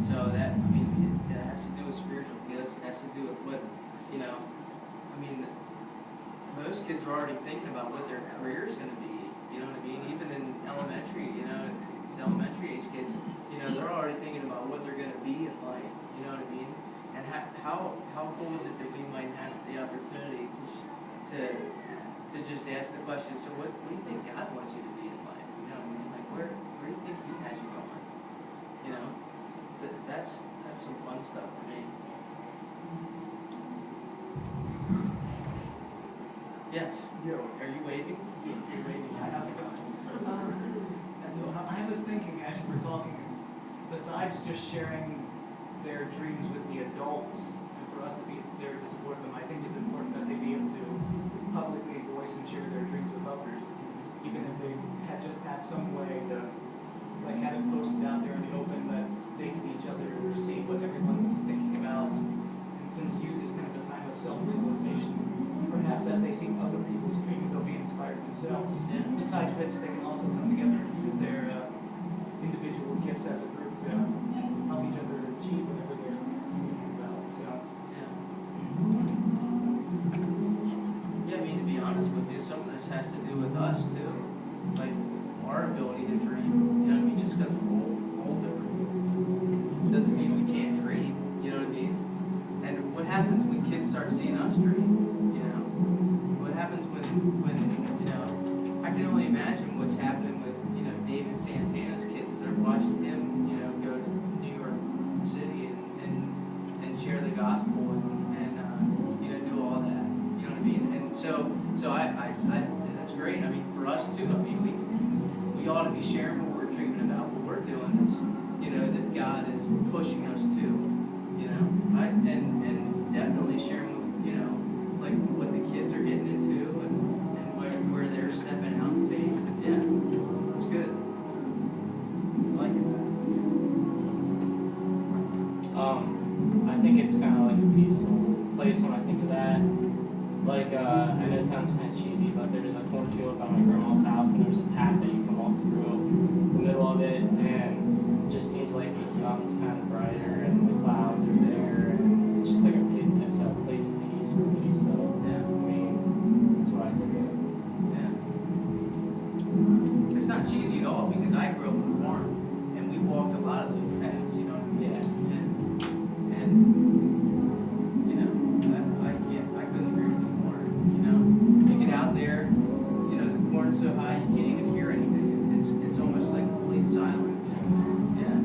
so that, I mean, it has to do with spiritual gifts. It has to do with what, you know, I mean, most kids are already thinking about what their career is going to be. You know what I mean? Even in elementary, you know, these elementary age kids, you know, they're already thinking about what they're going to be in life. You know what I mean? And how cool is it that we might have the opportunity to just ask the question, so what do you think God wants you to be in life? You know what I mean? Like, where do you think He has you going? You know? That's some fun stuff for me. Yes. Yo. Are you waving? You're waving. How's it going? I was thinking as you were talking, besides just sharing their dreams with the adults, and for us to be there to support them, I think it's important that they be able to publicly voice and share their dreams with others, even if they just have some way to like have it posted out there in the open that they can each other see what everyone's thinking about. And since youth is kind of the time of self-realization, perhaps as they see other people's dreams, they'll be inspired themselves. Yeah. Besides which, they can also come together and use their individual gifts as a group to help each other achieve whatever they're thinking about. So, Yeah, I mean, to be honest with you, some of this has to do with us too. Like our ability to dream. You know what I mean? Just because we're older doesn't mean we can't dream. You know what I mean? And what happens when kids start seeing us dream? You know, what happens when you know? I can only imagine what's happening with David Santana's kids as they're watching him go to New York City and share the gospel and do all that. You know what I mean? And so I that's great. I mean, for us too. I mean, we ought to be sharing what we're dreaming about, what we're doing. That's that God is pushing us to. And definitely sharing with like what the kids are getting into and where they're stepping out in faith. Yeah, that's good. I like it. I think it's kind of like a peaceful place when I think of that. Like, I know it sounds kind of cheesy, but there's a cornfield by my grandma's house, and there's a path that you can walk through the middle of it, and it just seems like the sun's kind of brighter, and the clouds are there, and it's just like it's a place of peace for me. So, yeah, I mean, that's what I think of. Yeah. It's not cheesy at all because I grew up in Warren, and we walked a lot of those paths. You know what I mean? Yeah. And I couldn't agree with you more. You get out there, the corn's so high you can't even hear anything. It's almost like complete silence. Yeah.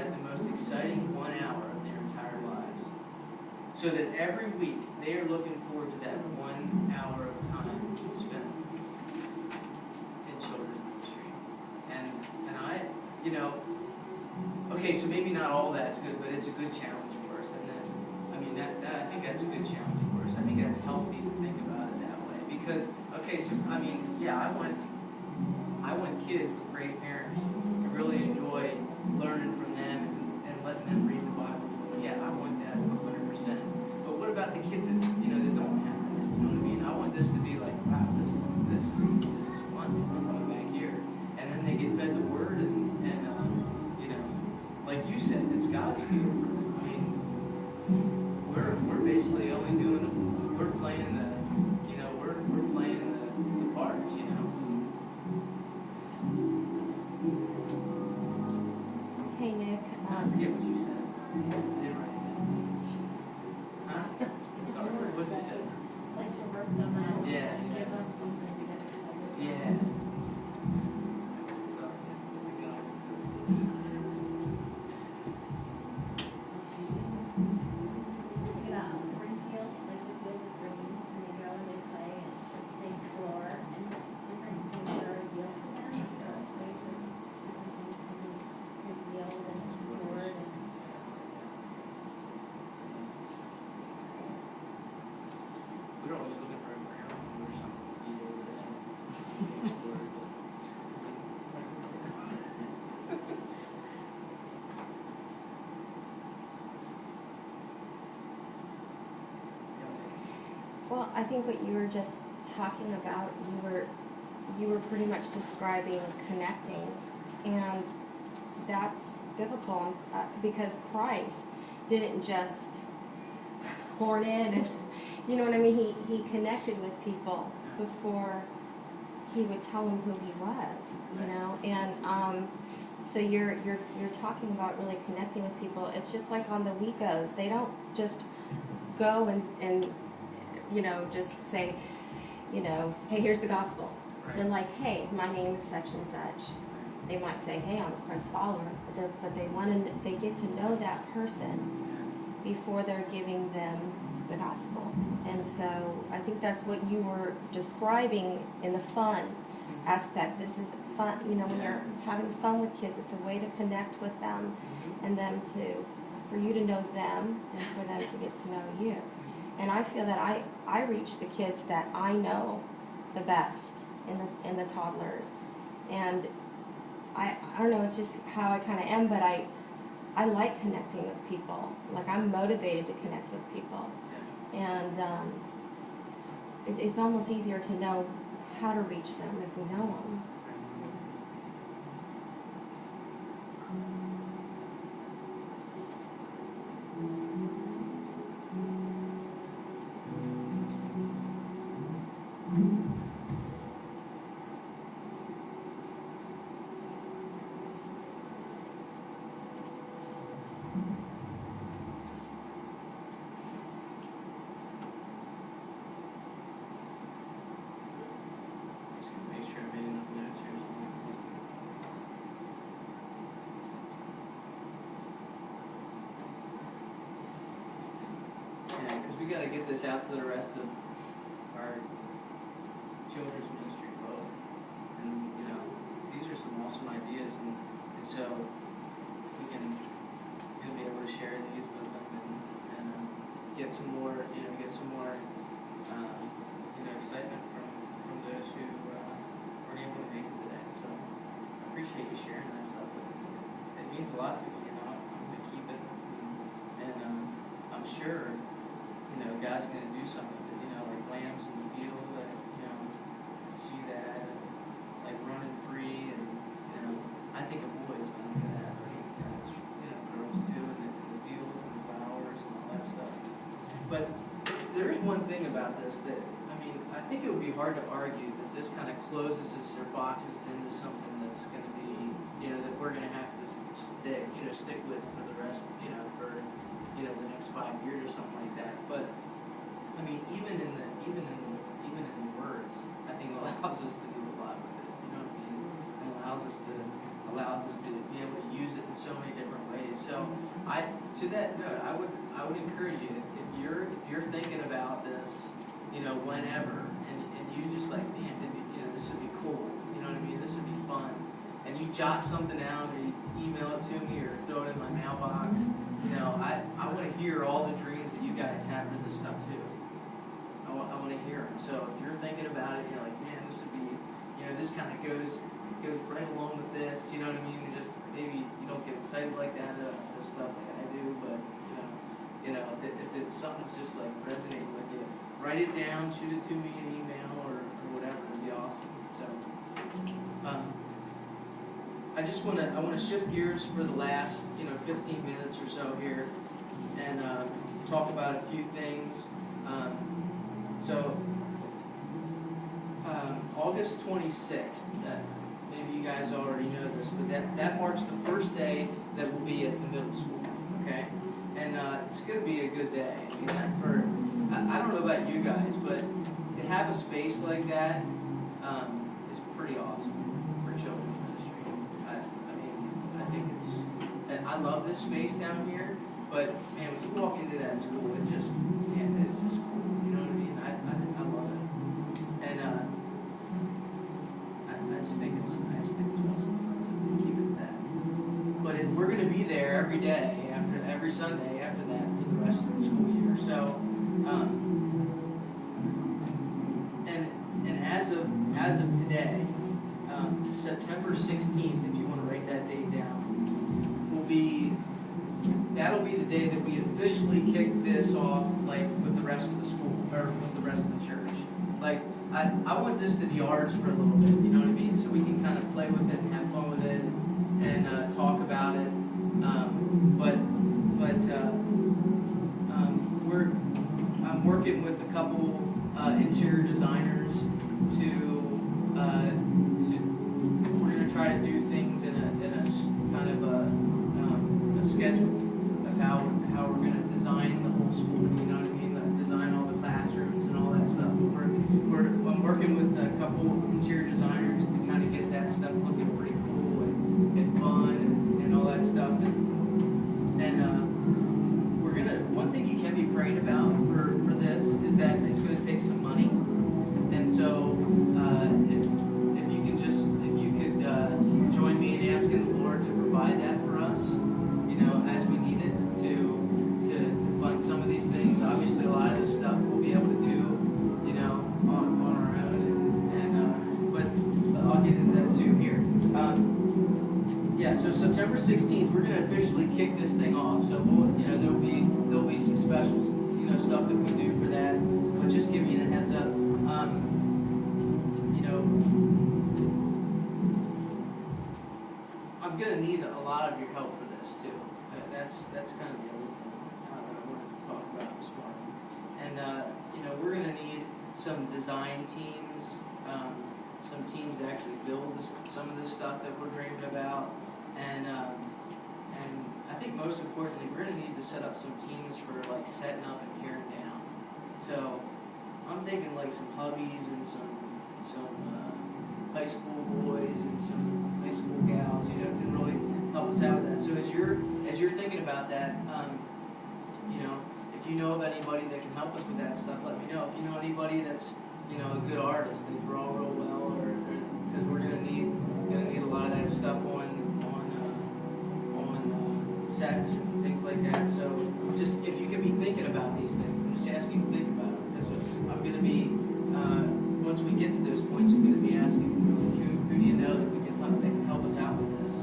that the most exciting 1 hour of their entire lives. So that every week they are looking forward to that 1 hour of time spent in children's ministry. And I, you know, okay, so maybe not all that's good, but it's a good challenge for us. And then, I mean, that I think that's a good challenge for us. I think that's healthy to think about it that way. Because, okay, so, I mean, yeah, I want kids with great parents to really enjoy learning from them and letting them read the Bible to them. Yeah, I want that 100%. But what about the kids that, you know, that don't have that? You know what I mean? I want this to be like, wow, this is fun. We're coming back here. And then they get fed the word and you know, like you said, it's God's field for them. I mean, we're basically only we're playing the, you know, we're playing the parts, you know. Hey Nick, I forget what you said. I didn't write it down. Huh? Sorry, what did you say? Like to work them out. Yeah. And give them something to get excited about. Yeah. Sorry. We got it. Think about green field, like the fields of green, and they go and they play and they explore, and different things are revealed to them. So a place where these different things can be revealed and explored. And We're always looking for a ground or something to eat over there. Explore it. well, I think what you were just talking about, you were pretty much describing connecting, and that's biblical because Christ didn't just horn in and, you know what I mean? He connected with people before he would tell them who he was, you know, and so you're talking about really connecting with people. It's just like on the WeGos, they don't just go and you know, just say, you know, hey, here's the gospel. They're like, hey, my name is such and such. They might say, hey, I'm a Christ follower, but they get to know that person before they're giving them the gospel. And so I think that's what you were describing in the fun aspect. This is fun, you know, when you're having fun with kids, it's a way to connect with them and for you to know them and for them to get to know you. And I feel that I reach the kids that I know the best in the toddlers. And I don't know, it's just how I kind of am, but I like connecting with people. Like, I'm motivated to connect with people. And it's almost easier to know how to reach them if we know them. Just gonna make sure I made enough notes here. Yeah, because we got to get this out to the rest of our children's ministry folk. And, you know, these are some awesome ideas, and so we can be able to share these with them and get some more, excitement from those who weren't able to make it today. So I appreciate you sharing that stuff with me. It means a lot to me, you know. I'm going to keep it, and I'm sure, you know, God's going to do something, you know, like lambs in the field, that, you know, see that, and like running free, and, you know, I think of boys when I look at that, right? That's, you know, girls too, and the fields and the flowers and all that stuff. But there's one thing about this that, I mean, I think it would be hard to argue that this kind of closes us or boxes into something that's going to be, you know, that we're going to have to stick with for the rest, you know, for, you know, the next 5 years or something like that. But I mean, even in the words, I think it allows us to do a lot with it. You know what I mean? It allows us to be able to use it in so many different ways. To that note, I would encourage you, if you're thinking about this, whenever, and you just like, man, this would be cool, you know what I mean, this would be fun, and you jot something out, or you email it to me, or throw it in my mailbox, I want to hear all the dreams that you guys have for this stuff too. I want to hear them. So if you're thinking about it, you're like, man, this would be, this kind of goes right along with this, you know what I mean? Just maybe you don't get excited like that, this stuff like I do, but if it's something that's just like resonating with you, write it down, shoot it to me in email or whatever. It'd be awesome. So I want to shift gears for the last 15 minutes or so here and talk about a few things. August 26th, maybe you guys already know this, but that marks the first day that we'll be at the middle school, okay? And it's going to be a good day. I don't know about you guys, but to have a space like that is pretty awesome for children's ministry. I think I love this space down here, but man, when you walk into that school, it's just cool. You know what I mean? I love it, and I just think it's awesome. So keep it at that. But we're going to be there every day every Sunday after that for the rest of the school year. So, and as of today, September 16th, if you want to write that date down, that'll be the day that we officially kick this off, like with the rest of the school or with the rest of the church. Like I want this to be ours for a little bit, you know what I mean? So we can kind of play with it and have fun with it and talk about it. I'm working with a couple interior designers we're going to try to do things in a kind of a schedule of how we're going to design the whole school. You know what I mean? Design all the classrooms and all that stuff. I'm working with a couple interior designers to kind of get that stuff looking pretty cool and fun and all that stuff. One thing you can be praying about for this is that it's going to take some money. And so if you could join me in asking the Lord to provide that for us, as we need it to fund some of these things. Obviously, a lot of this stuff we'll be able to do, on our own. But I'll get into that too here. So September 16th, we're going to officially kick this thing off. So there'll be some special stuff that we do for that. But just give you a heads up. I'm going to need a lot of your help for this too. That's kind of the other thing that I wanted to talk about this morning. And we're going to need some design teams, some teams to actually build some of this stuff that we're dreaming about, and I think most importantly, we're going to need to set up some teams for like setting up and tearing down. So I'm thinking like some hubbies and some high school boys and some high school gals, can really help us out with that. So as you're thinking about that, if you know of anybody that can help us with that stuff, let me know. If you know anybody that's a good artist, they draw real well, or because we're gonna need a lot of that stuff on sets and things like that. So just if you can be thinking about these things, I'm just asking you to think about it, because I'm gonna be once we get to those points, I'm gonna be asking who do you know that can help us out with this.